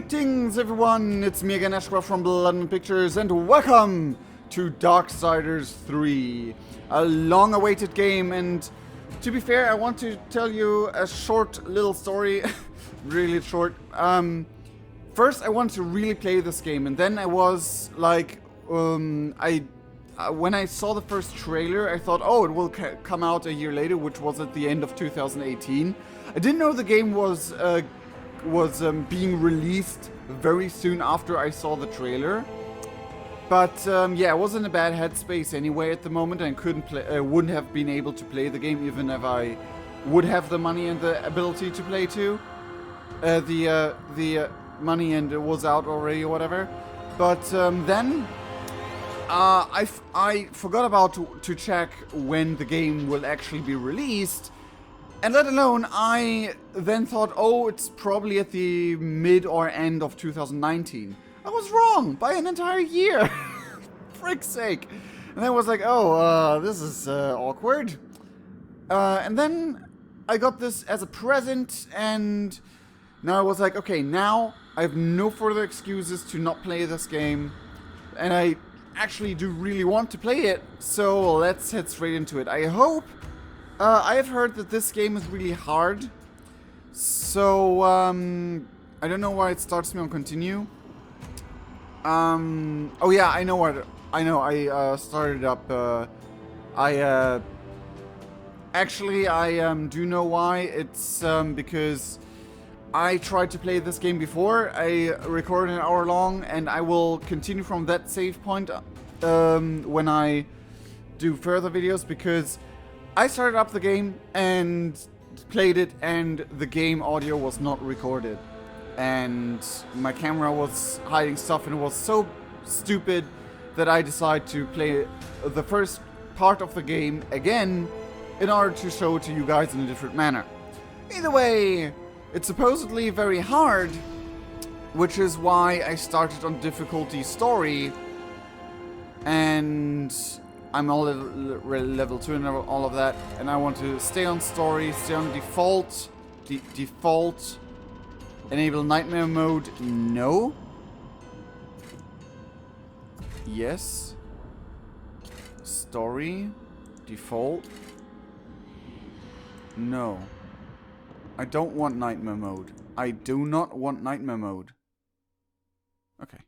Greetings everyone, it's me again, Ashra from Blood Pictures, and welcome to Darksiders Iii, a long-awaited game. And to be fair, I want to tell you a short little story, really short. First I want to really play this game, and then I was like, when I saw the first trailer, I thought, oh, it will come out a year later, which was at the end of 2018. I didn't know the game was being released very soon after I saw the trailer. But yeah, I was in a bad headspace anyway at the moment, and wouldn't have been able to play the game even if I would have the money and the ability to play too. The money, and it was out already or whatever. But then I forgot about to check when the game will actually be released. And let alone, I then thought, oh, it's probably at the mid or end of 2019. I was wrong by an entire year. Frick's sake. And I was like, oh, this is awkward. And then I got this as a present, and now I was like, okay, now I have no further excuses to not play this game. And I actually do really want to play it, so let's head straight into it. I hope... I have heard that this game is really hard, so I don't know why it starts me on continue. Oh yeah, I know what. I started up. I do know why. It's because I tried to play this game before. I recorded an hour long, and I will continue from that save point when I do further videos, because I started up the game and played it, and the game audio was not recorded. And my camera was hiding stuff, and it was so stupid that I decided to play the first part of the game again in order to show it to you guys in a different manner. Either way, it's supposedly very hard, which is why I started on difficulty story, and I'm all level 2 and all of that, and I want to stay on story, stay on default, default, enable nightmare mode, no, yes, story, default, no, I don't want nightmare mode, I do not want nightmare mode, okay.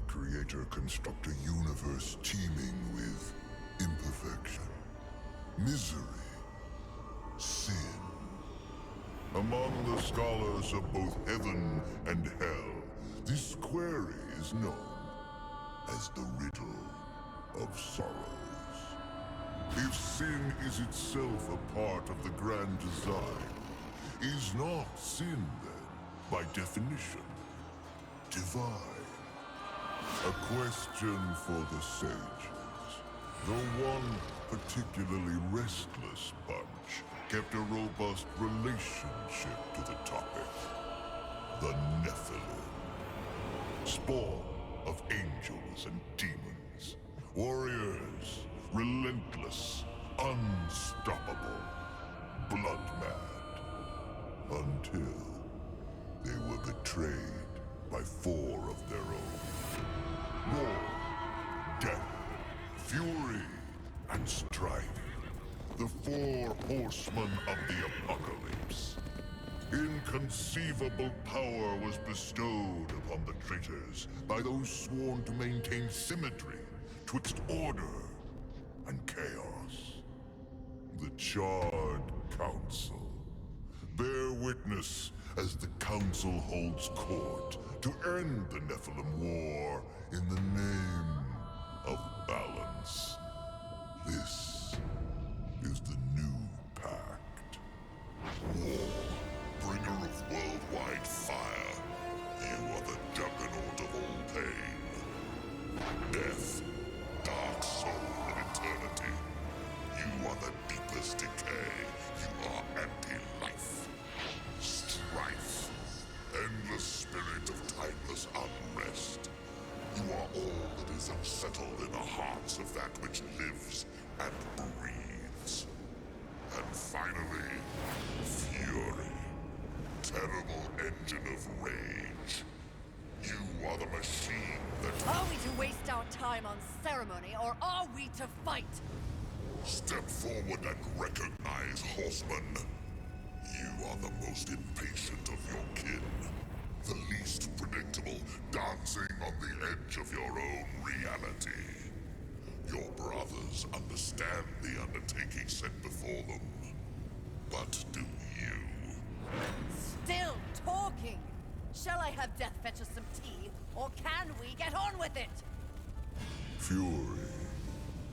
Creator construct a universe teeming with imperfection, misery, sin. Among the scholars of both heaven and hell, this query is known as the riddle of sorrows. If sin is itself a part of the grand design, is not sin then, by definition, divine? A question for the sages. Though one particularly restless bunch kept a robust relationship to the topic. The Nephilim. Spawn of angels and demons. Warriors, relentless, unstoppable, blood mad. Until they were betrayed by 4 of their own. War, death, fury, and strife. The 4 horsemen of the apocalypse. Inconceivable power was bestowed upon the traitors by those sworn to maintain symmetry twixt order and chaos. The Charred Council. Bear witness as the Council holds court to end the Nephilim War in the name of balance. This is the new pact. War, bringer of worldwide fire. You are the juggernaut of all pain. Death, dark soul of eternity. You are the deepest decay. You are anti-life. Strife. Endless spirit of timeless unrest. You are all that is unsettled in the hearts of that which lives and breathes. And finally, fury. terrible engine of rage. You are the machine that... Are we to waste our time on ceremony, or are we to fight? Step forward and recognize, horseman. You are the most impatient of your kin. The least predictable, dancing on the edge of your own reality. Your brothers understand the undertaking set before them. But do you? Still talking! Shall I have Death fetch us some tea, or can we get on with it? Fury,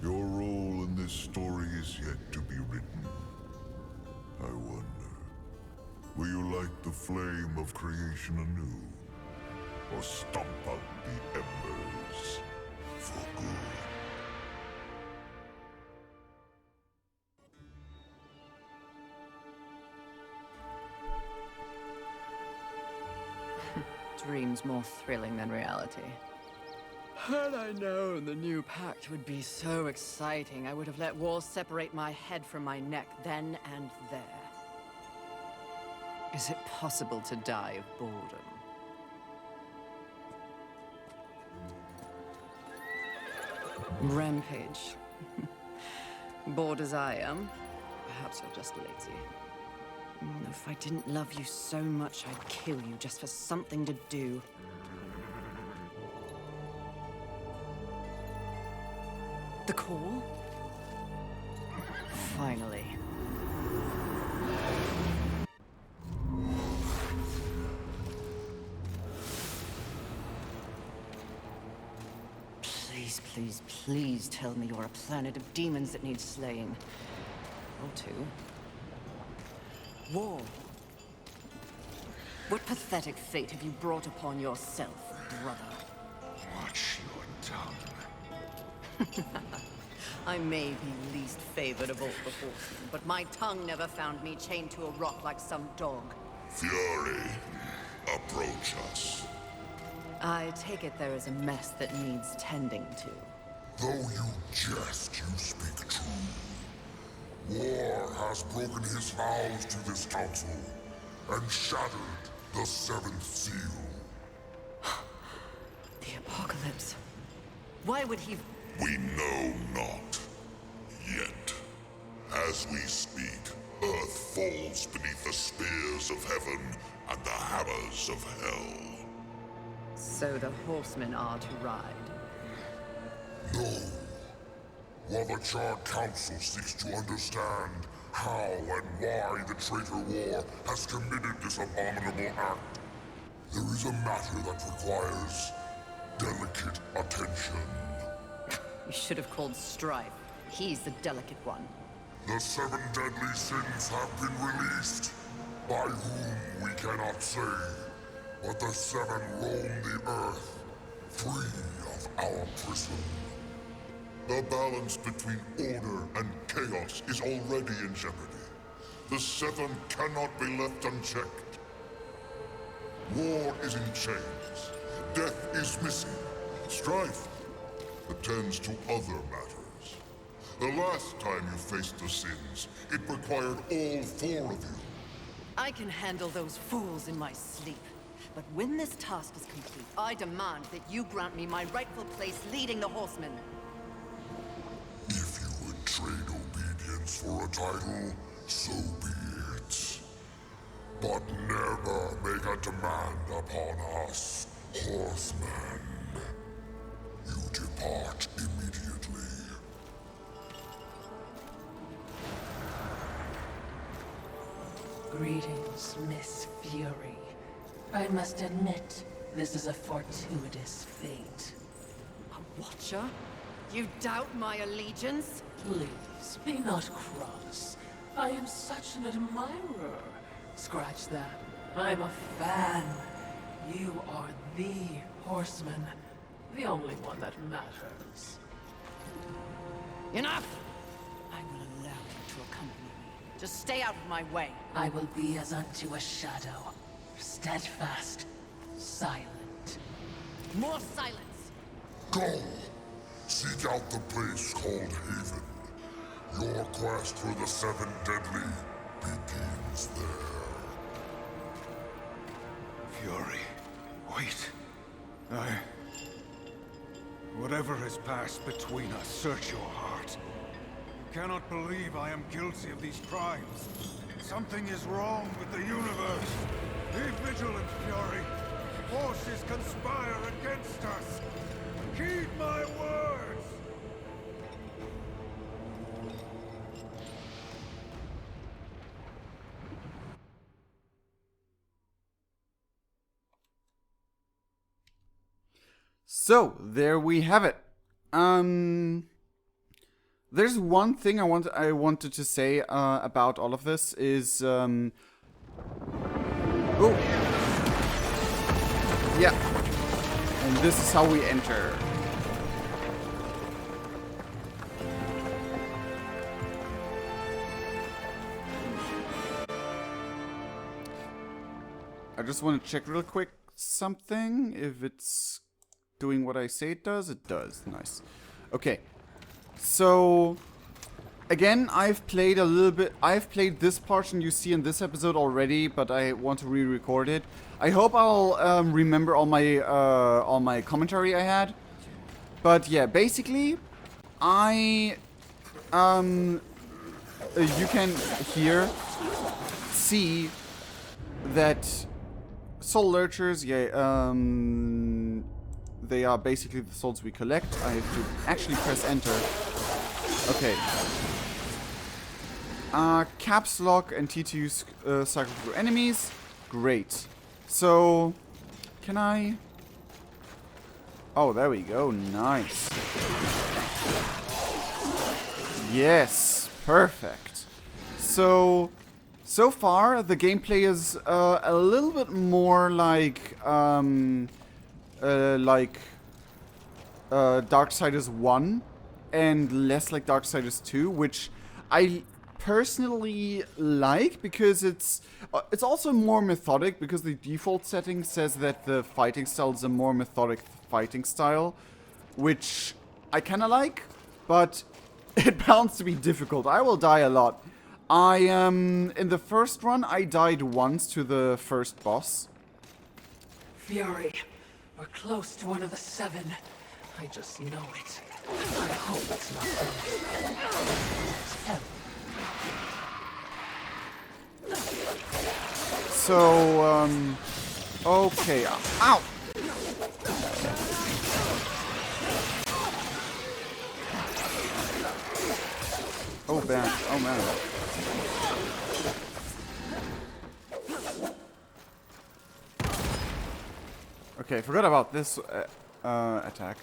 your role in this story is yet to be written. I wonder, will you light the flame of creation anew? Or stomp out the embers for good? Dreams more thrilling than reality. Had I known the new pact would be so exciting, I would have let walls separate my head from my neck then and there. Is it possible to die of boredom? Rampage. Bored as I am, perhaps you're just lazy. If I didn't love you so much, I'd kill you just for something to do. The call? Finally. Please, please, please tell me you're a planet of demons that needs slaying. Or two. War. What pathetic fate have you brought upon yourself, brother? Watch your tongue. I may be least favored of all the horsemen, but my tongue never found me chained to a rock like some dog. Fury, approach us. I take it there is a mess that needs tending to. Though you jest, you speak true. War has broken his vows to this council, and shattered the seventh seal. The apocalypse. Why would he... We know not. Yet. As we speak, Earth falls beneath the spears of heaven and the hammers of hell. So the horsemen are to ride. No. While the Charred Council seeks to understand how and why the traitor war has committed this abominable act, there is a matter that requires delicate attention. You should have called Strife. He's the delicate one. The 7 deadly sins have been released, by whom we cannot say, but the 7 roam the earth, free of our prison. The balance between order and chaos is already in jeopardy. The 7 cannot be left unchecked. War is in chains. Death is missing. Strife attends to other matters. The last time you faced the sins, it required all 4 of you. I can handle those fools in my sleep. But when this task is complete, I demand that you grant me my rightful place leading the horsemen. If you would trade obedience for a title, so be it. But never make a demand upon us, horsemen. You depart immediately. Greetings, Miss Fury. I must admit, this is a fortuitous fate. A watcher? You doubt my allegiance? Please, be not cross. I am such an admirer. Scratch that. I'm a fan. You are the horseman. The only one that matters. Enough! I will allow you to accompany me. Just stay out of my way. I will be as unto a shadow. Steadfast. Silent. More silence! Go! Seek out the place called Haven. Your quest for the 7 deadly begins there. Wait. Whatever has passed between us, search your heart. I cannot believe I am guilty of these crimes. Something is wrong with the universe. Be vigilant, Fury. Forces conspire against us. Heed my words! So, there we have it. There's one thing I wanted to say about all of this is oh, yeah, and this is how we enter. I just want to check real quick something. If it's doing what I say it does, it does. Nice. Okay. So, again, I've played a little bit. I've played this portion you see in this episode already, but I want to re-record it. I hope I'll remember all my commentary I had. But yeah, basically, you can here see that soul lurchers. Yeah, they are basically the souls we collect. I have to actually press enter. Okay. Caps lock and T2 cycle through enemies. Great. So, can I? Oh, there we go. Nice. Yes, perfect. So far the gameplay is a little bit more like Darksiders I and less like Darksiders II, which I personally like because it's also more methodic, because the default setting says that the fighting style is a more methodic fighting style, which I kind of like, but it bounds to be difficult. I will die a lot. In the first run, I died once to the first boss. Fury, we're close to one of the 7. I just know it. I hope it's not them. So, okay. Ow! Oh, man. Oh, man. Okay, forgot about this attack.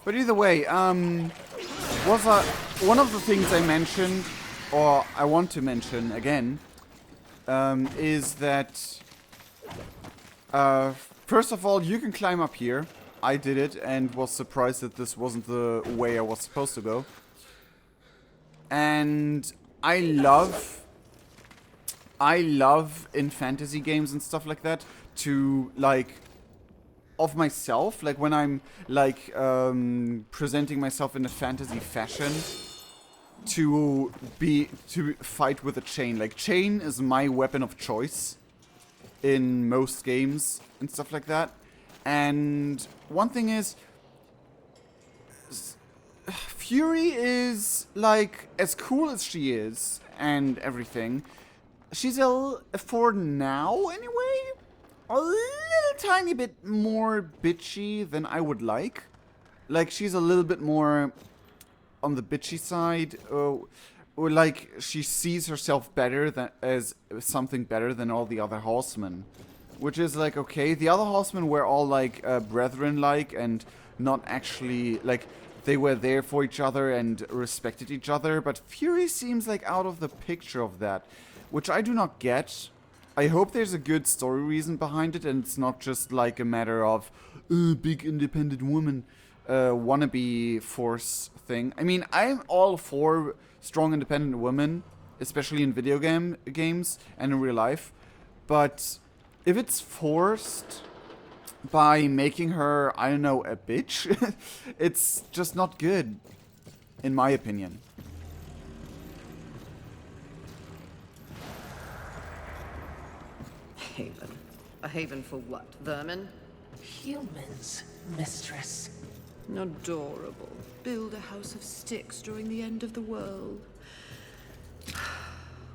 But either way, one of the things I mentioned, or I want to mention again, is that first of all, you can climb up here. I did it and was surprised that this wasn't the way I was supposed to go. And I love in fantasy games and stuff like that to, like, of myself, like when I'm like presenting myself in a fantasy fashion, to fight with a chain. Like, chain is my weapon of choice in most games and stuff like that. And one thing is, Fury is, like, as cool as she is and everything, she's for now anyway, a little tiny bit more bitchy than I would like. Like, she's a little bit more on the bitchy side, or like she sees herself better as something better than all the other horsemen. Which is like, okay, the other horsemen were all like brethren-like and not actually, like, they were there for each other and respected each other, but Fury seems like out of the picture of that, which I do not get. I hope there's a good story reason behind it, and it's not just like a matter of big independent woman wannabe force thing. I mean, I'm all for strong independent women, especially in video games and in real life, but if it's forced by making her, I don't know, a bitch, it's just not good, in my opinion. Haven. A haven for what? Vermin? Humans, mistress. Adorable. Build a house of sticks during the end of the world.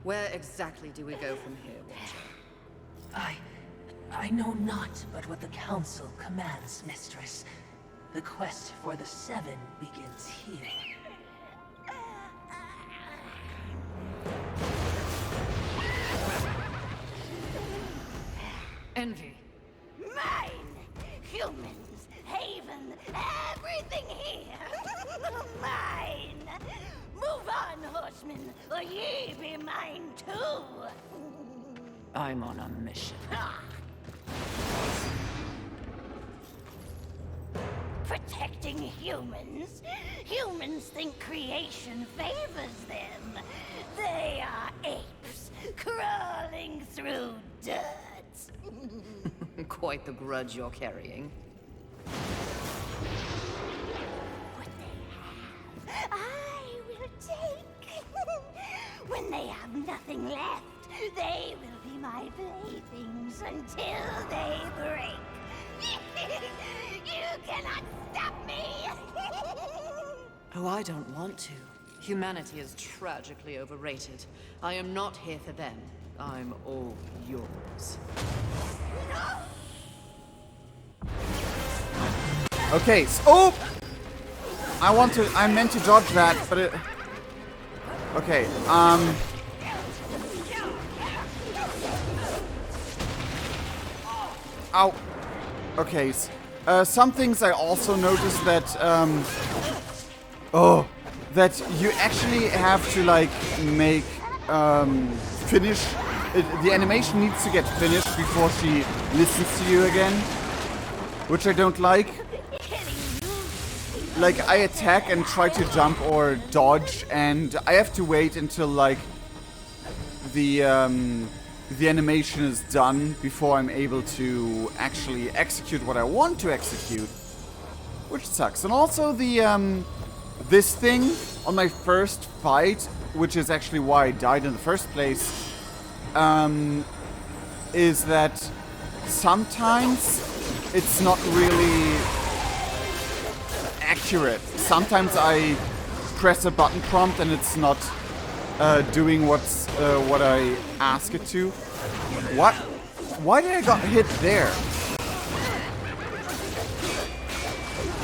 Where exactly do we go from here, Watcher? I know not but what the Council commands, mistress. The quest for the Seven begins here. Envy. Mine! Humans, haven, everything here! Mine! Move on, horsemen, or ye be mine too! I'm on a mission. Protecting humans? Humans think creation favors them. They are apes, crawling through dirt. Quite the grudge you're carrying. What they have, I will take. When they have nothing left, they will be my playthings until they break. You cannot stop me! Oh, I don't want to. Humanity is tragically overrated. I am not here for them. I'm all yours. Okay, so, oh! I meant to dodge that, but it... Okay, Ow. Okay, some things I also noticed that, that you actually have to, like, make, finish... the animation needs to get finished before she listens to you again. Which I don't like. Like, I attack and try to jump or dodge, and I have to wait until, like, the animation is done before I'm able to actually execute what I want to execute. Which sucks. And also the, this thing on my first fight, which is actually why I died in the first place, is that sometimes it's not really accurate. Sometimes I press a button prompt and it's not doing what I ask it to. What? Why did I got hit there?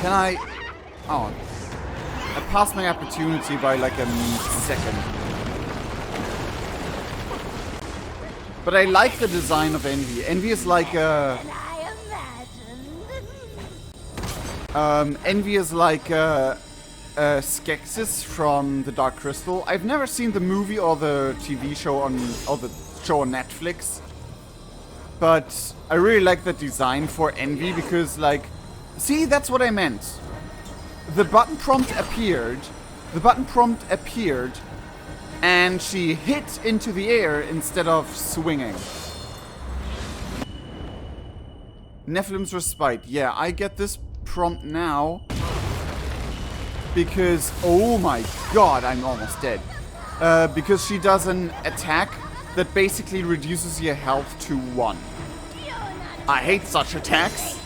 Can I... Oh. I passed my opportunity by like a second. But I like the design of Envy. Envy is like a... Envy is like Skeksis from the Dark Crystal. I've never seen the movie or the TV show on Netflix, but I really like the design for Envy because, like, see, that's what I meant. The button prompt appeared, and she hit into the air instead of swinging. Nephilim's Respite. Yeah, I get this prompt now because, oh my god, I'm almost dead. Because she does an attack that basically reduces your health to 1. I hate such attacks.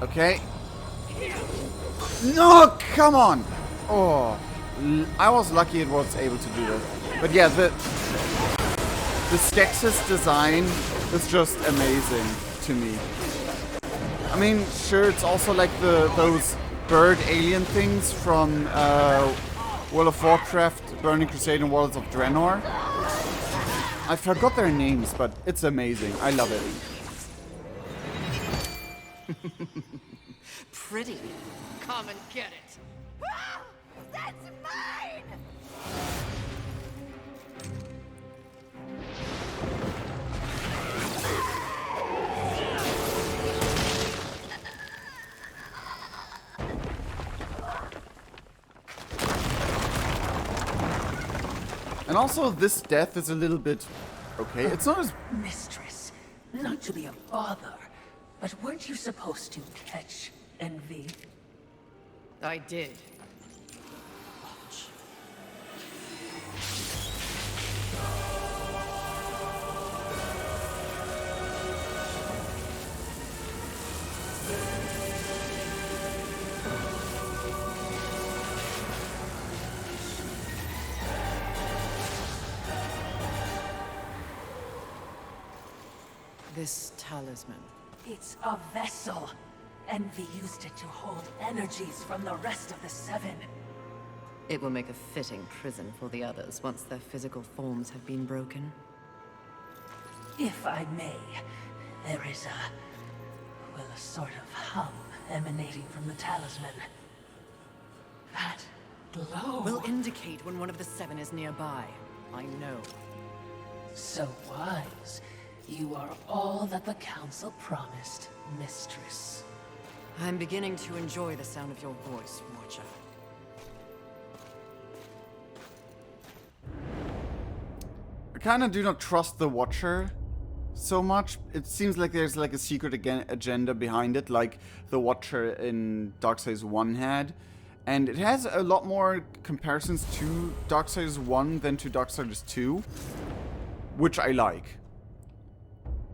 Okay. No, come on! Oh, I was lucky it was able to do that. But yeah, the Skeksis design is just amazing to me. I mean, sure, it's also like those bird alien things from World of Warcraft, Burning Crusade, and Worlds of Draenor. I forgot their names, but it's amazing. I love it. Pretty. Come and get it. Ah, that's mine! And also, this death is a little bit... Okay, it's not as... Mistress, not to be a bother, but weren't you supposed to catch Envy? I did. This talisman. It's a vessel. Envy used it to hold energies from the rest of the Seven. It will make a fitting prison for the others once their physical forms have been broken. If I may, there is a sort of hum emanating from the talisman. That glow. Will indicate when one of the Seven is nearby. I know. So wise. You are all that the Council promised, Mistress. I'm beginning to enjoy the sound of your voice, Watcher. I kinda do not trust the Watcher so much. It seems like there's like a secret agenda behind it, like the Watcher in Darksiders I had. And it has a lot more comparisons to Darksiders I than to Darksiders II, which I like.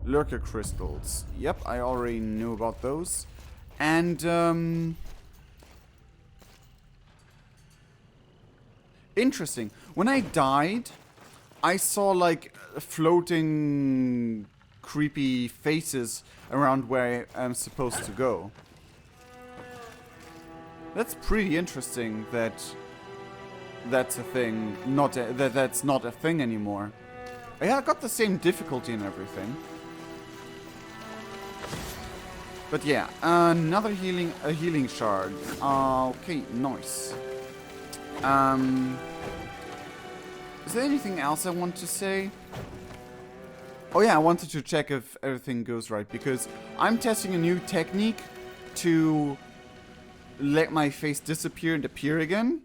Lurker crystals. Yep, I already knew about those. And, interesting. When I died, I saw, like, floating, creepy faces around where I'm supposed to go. That's pretty interesting that that's a thing, that's not a thing anymore. I got the same difficulty and everything. But yeah, another healing shard. Okay, nice. Is there anything else I want to say? Oh yeah, I wanted to check if everything goes right, because I'm testing a new technique to let my face disappear and appear again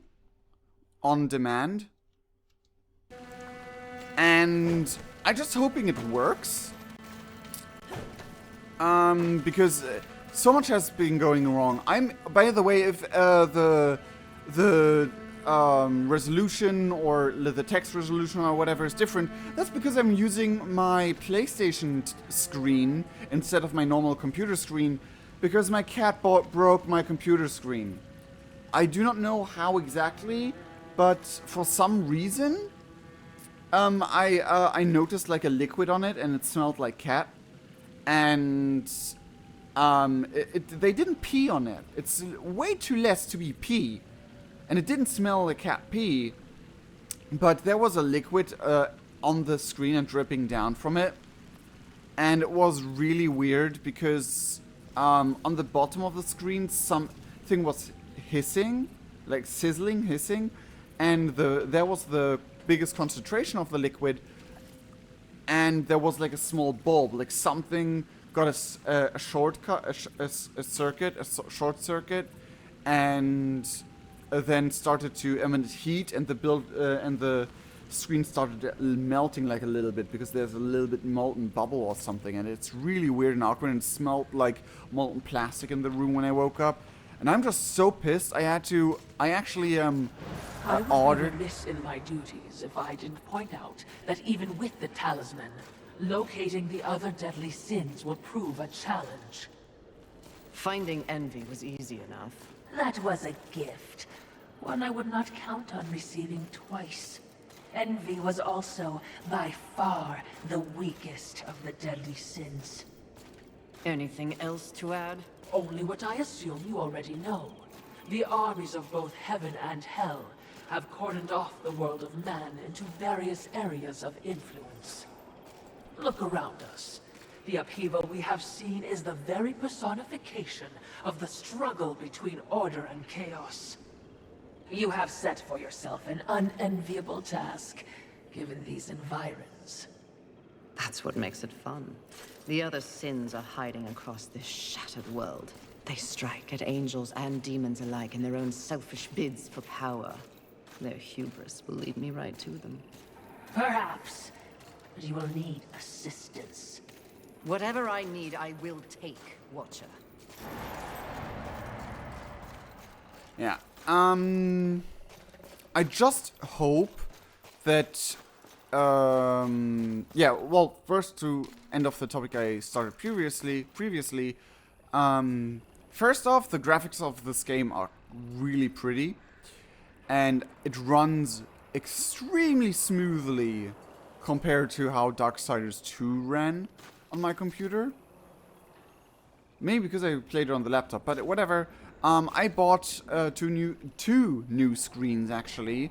on demand. And I'm just hoping it works. Because so much has been going wrong. By the way, if the resolution or the text resolution or whatever is different, that's because I'm using my PlayStation screen instead of my normal computer screen, because my cat broke my computer screen. I do not know how exactly, but for some reason, I noticed like a liquid on it and it smelled like cat. And they didn't pee on it. It's way too less to be pee. And it didn't smell like cat pee. But there was a liquid on the screen and dripping down from it. And it was really weird because on the bottom of the screen something was hissing. Like sizzling, hissing. And there was the biggest concentration of the liquid. And there was like a small bulb, like something got a shortcut, a short circuit, and then started to emit heat, and the screen started melting like a little bit because there's a little bit molten bubble or something, and it's really weird and awkward. And it smelled like molten plastic in the room when I woke up, and I'm just so pissed. I actually I would ordered. be remiss in my duties if I didn't point out that even with the talisman, locating the other deadly sins will prove a challenge. Finding Envy was easy enough. That was a gift, one I would not count on receiving twice. Envy was also, by far, the weakest of the deadly sins. Anything else to add? Only what I assume you already know. The armies of both heaven and hell have cordoned off the world of man into various areas of influence. Look around us. The upheaval we have seen is the very personification of the struggle between order and chaos. You have set for yourself an unenviable task, given these environs. That's what makes it fun. The other sins are hiding across this shattered world. They strike at angels and demons alike in their own selfish bids for power. Their hubris will lead me right to them. Perhaps, but you will need assistance. Whatever I need, I will take, Watcher. Yeah. I just hope that yeah, well, first to end off the topic I started previously, first off, the graphics of this game are really pretty, and it runs extremely smoothly compared to how Darksiders II ran. on my computer. Maybe because I played it on the laptop, but whatever. I bought two new screens actually,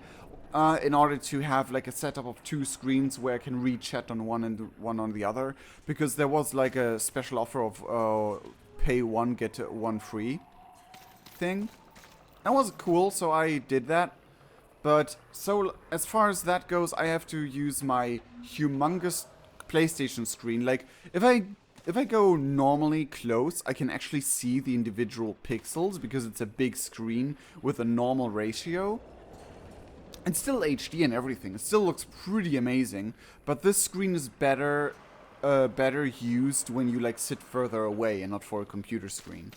in order to have like a setup of two screens where I can read chat on one and one on the other, because there was like a special offer of pay one get one free thing. That was cool, so I did that. But so as far as that goes, I have to use my humongous PlayStation screen. Like if I go normally close, I can actually see the individual pixels because it's a big screen with a normal ratio. And still HD and everything. It still looks pretty amazing, but this screen is better used when you like sit further away and not for a computer screen.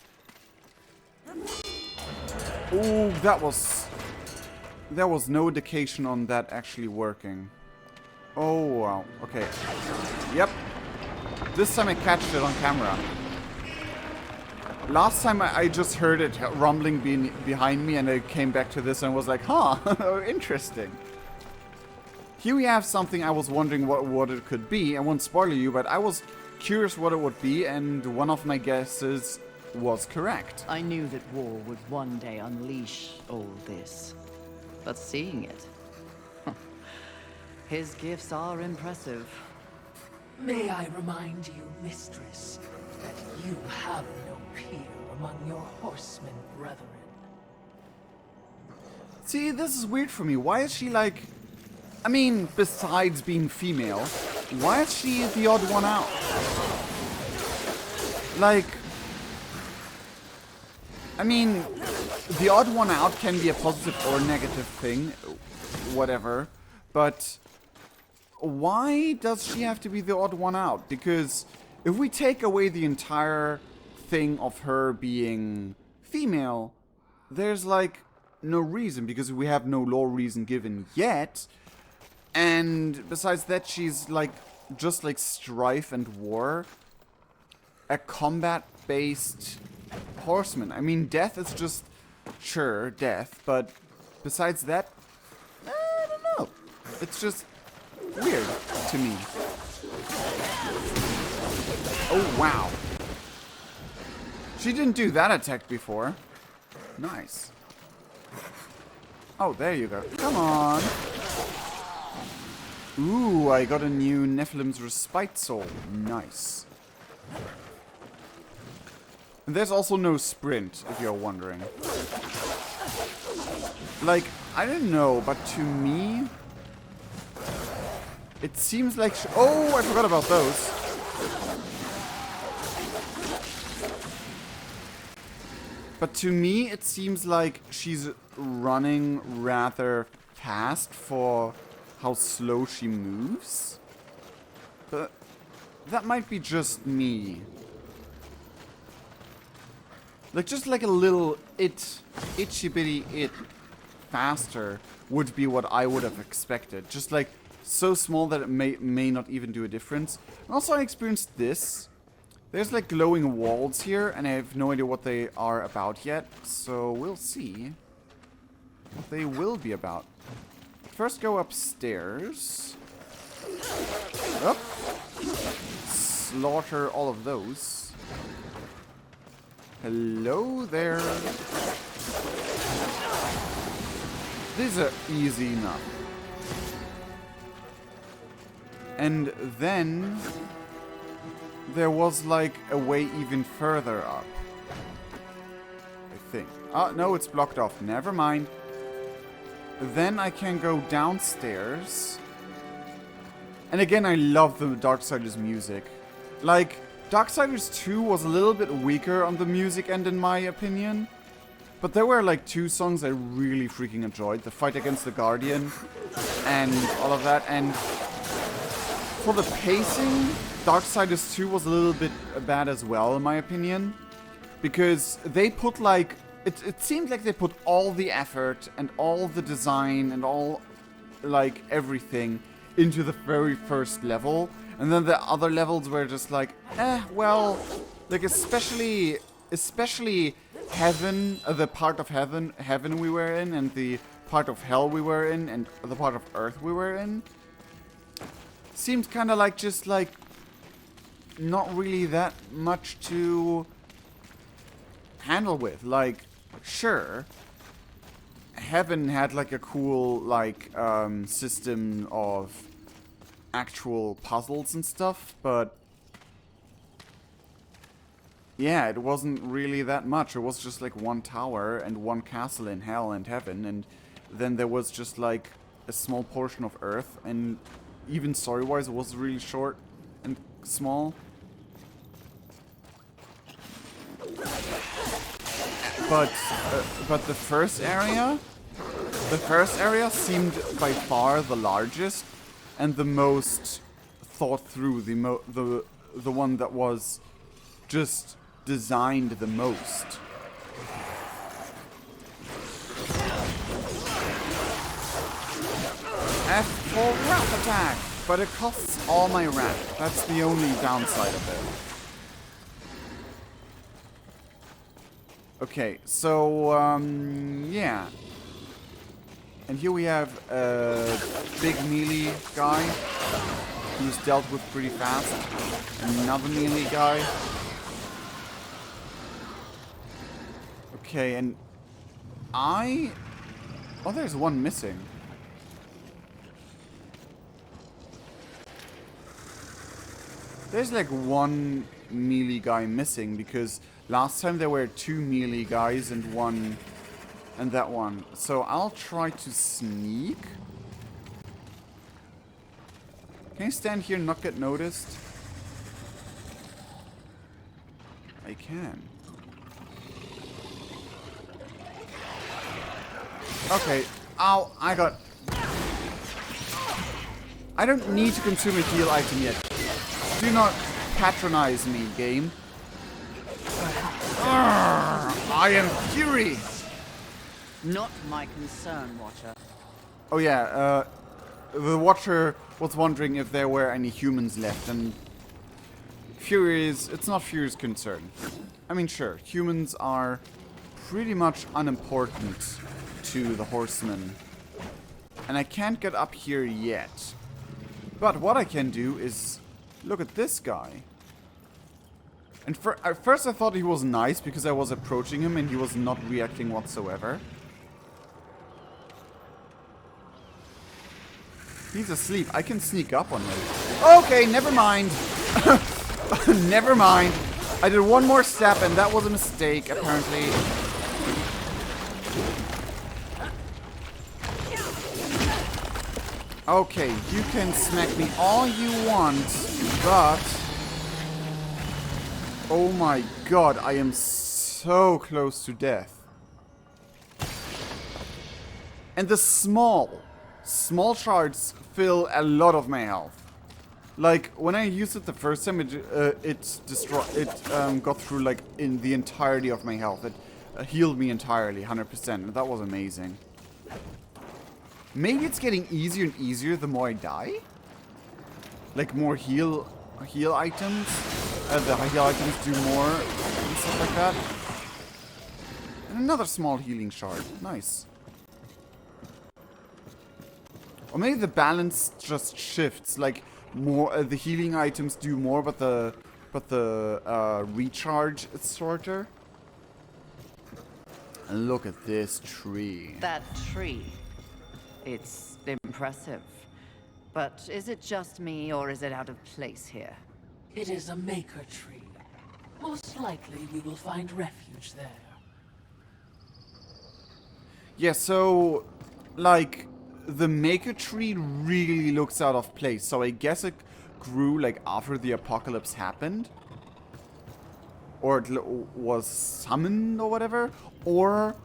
Oh, there was no indication on that actually working. Oh wow. Okay. Yep. This time I catched it on camera. Last time I just heard it rumbling behind me, and I came back to this and was like, huh, interesting. Here we have something I was wondering what it could be. I won't spoil you, but I was curious what it would be, and one of my guesses was correct. I knew that war would one day unleash all this. But seeing it... his gifts are impressive. May I remind you, mistress, that you have no peer among your horsemen brethren. See, this is weird for me. Why is she like... I mean, besides being female, why is she the odd one out? Like... I mean, the odd one out can be a positive or negative thing, whatever, but why does she have to be the odd one out? Because if we take away the entire thing of her being female, there's like no reason, because we have no lore reason given yet, and besides that, she's like just like strife and war, a combat-based horseman. I mean, death is just, sure, death, but besides that, I don't know. It's just weird to me. Oh, wow. She didn't do that attack before. Nice. Oh, there you go. Come on. Ooh, I got a new Nephilim's Respite Soul. Nice. And there's also no sprint, if you're wondering. Like, I don't know, but to me... it seems like... oh, I forgot about those. But to me, it seems like she's running rather fast for how slow she moves. But that might be just me. Like, just like a little itchy bitty it faster would be what I would have expected. Just like so small that it may not even do a difference. And also I experienced this. There's like glowing walls here, and I have no idea what they are about yet. So we'll see what they will be about. First go upstairs. Up. Slaughter all of those. Hello there. These are easy enough. And then there was like a way even further up, I think. Oh, no, it's blocked off. Never mind. Then I can go downstairs. And again, I love the Darksiders music. Like, Darksiders II was a little bit weaker on the music end, in my opinion. But there were like two songs I really freaking enjoyed. The Fight Against the Guardian and all of that. And for the pacing, Darksiders II was a little bit bad as well, in my opinion. Because they put like... It seemed like they put all the effort and all the design and all, like, everything into the very first level. And then the other levels were just like, well, like, especially heaven, the part of heaven we were in, and the part of hell we were in, and the part of earth we were in, seemed kind of like just like not really that much to handle with. Like, sure, Heaven had like a cool like system of actual puzzles and stuff, but yeah, it wasn't really that much. It was just like one tower and one castle in Hell and Heaven, and then there was just like a small portion of Earth, and even story-wise it was really short and small. But the first area seemed by far the largest and the most thought through, the one that was just designed the most. F for wrath attack, but it costs all my wrath. That's the only downside of it. Okay, so, yeah. And here we have a big melee guy who's dealt with pretty fast. Another melee guy. Okay, and oh, there's one missing. There's like one melee guy missing because last time there were 2 melee guys and that one. So I'll try to sneak. Can I stand here and not get noticed? I can. Okay. Ow, I don't need to consume a heal item yet. Do not patronize me, game. I am Fury! Not my concern, Watcher. Oh yeah, the Watcher was wondering if there were any humans left, and it's not Fury's concern. I mean, sure, humans are pretty much unimportant to the Horsemen. And I can't get up here yet. But what I can do is look at this guy. And at first I thought he was nice because I was approaching him and he was not reacting whatsoever. He's asleep. I can sneak up on him. Okay, never mind. Never mind. I did one more step and that was a mistake, apparently. Okay, you can smack me all you want, but... oh my god, I am so close to death. And the small shards fill a lot of my health. Like, when I used it the first time, it got through, like, in the entirety of my health. It healed me entirely, 100%, and that was amazing. Maybe it's getting easier and easier the more I die? Like, more heal items? The heal items do more and stuff like that. And another small healing shard. Nice. Or maybe the balance just shifts. Like, more the healing items do more, but the recharge is shorter. And look at this tree. That tree. It's impressive. But is it just me, or is it out of place here? It is a maker tree. Most likely we will find refuge there. Yeah, so, like, the maker tree really looks out of place. So I guess it grew, like, after the apocalypse happened. Or it was summoned or whatever. Or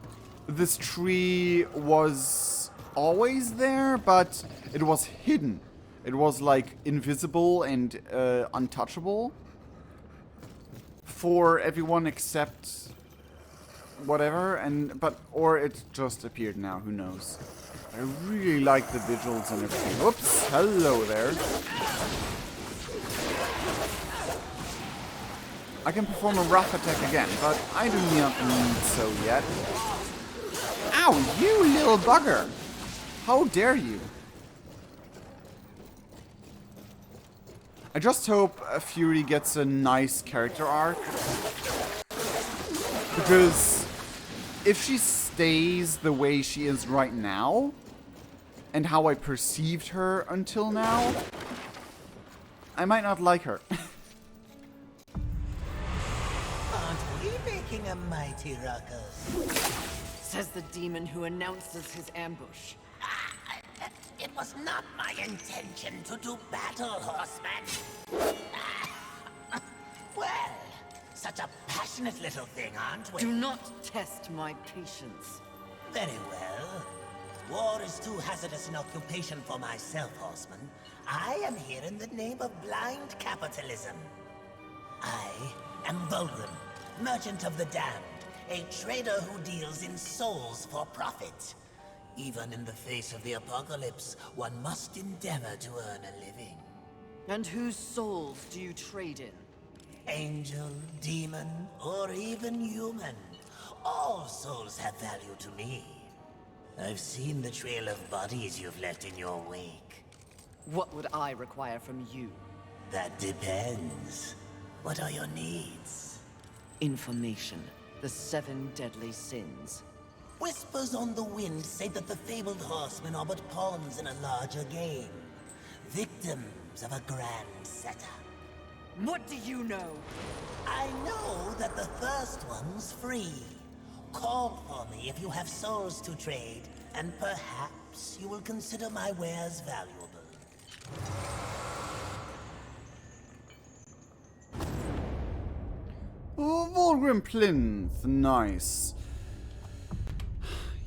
this tree was always there, but it was hidden. It was like invisible and untouchable for everyone except whatever, or it just appeared now, who knows. I really like the vigils and everything. Whoops, hello there. I can perform a wrath attack again, but I do not need so yet. Ow, you little bugger! How dare you? I just hope Fury gets a nice character arc. Because if she stays the way she is right now, and how I perceived her until now, I might not like her. Aren't we making a mighty ruckus? Says the demon who announces his ambush. It was not my intention to do battle, horseman. Well, such a passionate little thing, aren't we? Do not test my patience. Very well. War is too hazardous an occupation for myself, horseman. I am here in the name of blind capitalism. I am Volgrim, merchant of the damned, a trader who deals in souls for profit. Even in the face of the apocalypse, one must endeavor to earn a living. And whose souls do you trade in? Angel, demon, or even human. All souls have value to me. I've seen the trail of bodies you've left in your wake. What would I require from you? That depends. What are your needs? Information. The 7 deadly sins. Whispers on the wind say that the fabled horsemen are but pawns in a larger game. Victims of a grand setup. What do you know? I know that the first one's free. Call for me if you have souls to trade, and perhaps you will consider my wares valuable. Oh, Volgrim Plinth, nice.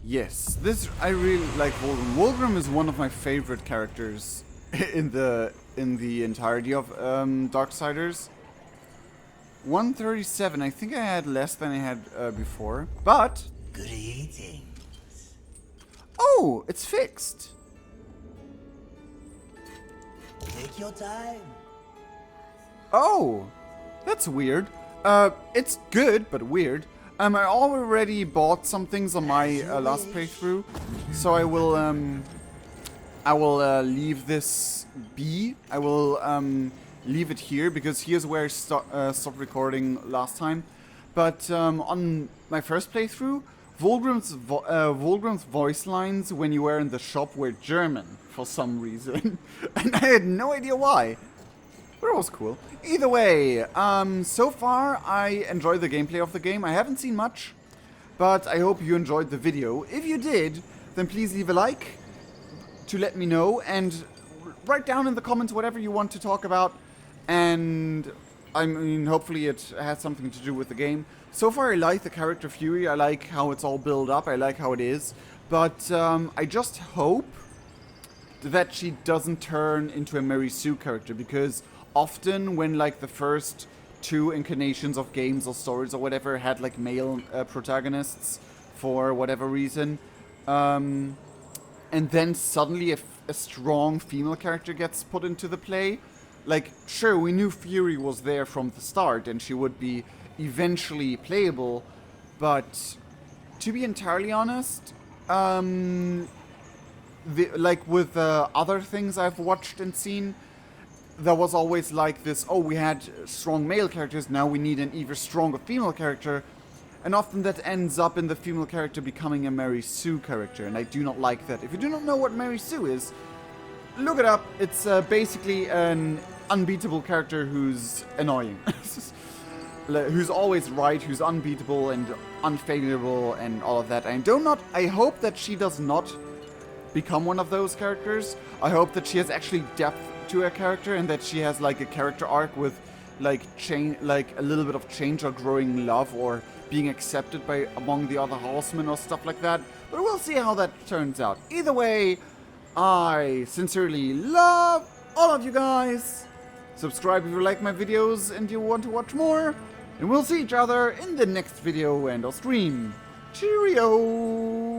Yes, this I really like Volgrim. Volgrim is one of my favorite characters in the entirety of Darksiders. 137. I think I had less than I had before, but Greetings. oh, it's fixed. Take your time. Oh, that's weird. It's good, but weird. I already bought some things on my last playthrough, so I will leave this be. I will leave it here because here's where I stopped recording last time. But on my first playthrough, Volgrim's voice lines when you were in the shop were German for some reason, and I had no idea why. But it was cool. Either way, so far I enjoyed the gameplay of the game. I haven't seen much, but I hope you enjoyed the video. If you did, then please leave a like to let me know, and write down in the comments whatever you want to talk about, and I mean, hopefully it has something to do with the game. So far I like the character Fury, I like how it's all built up, I like how it is, but I just hope that she doesn't turn into a Mary Sue character, because often when like the first 2 incarnations of games or stories or whatever had like male protagonists for whatever reason, and then suddenly a strong female character gets put into the play, like sure we knew Fury was there from the start and she would be eventually playable, but to be entirely honest, like with other things I've watched and seen, there was always like this, oh, we had strong male characters, now we need an even stronger female character, and often that ends up in the female character becoming a Mary Sue character, and I do not like that. If you do not know what Mary Sue is, look it up. It's basically an unbeatable character who's annoying. Who's always right, who's unbeatable and unfailable and all of that. I hope that she does not become one of those characters. I hope that she has actually depth to her character and that she has like a character arc with like a little bit of change or growing love or being accepted by among the other horsemen or stuff like that. But we'll see how that turns out. Either way, I sincerely love all of you guys. Subscribe if you like my videos and you want to watch more. And we'll see each other in the next video and or stream. Cheerio!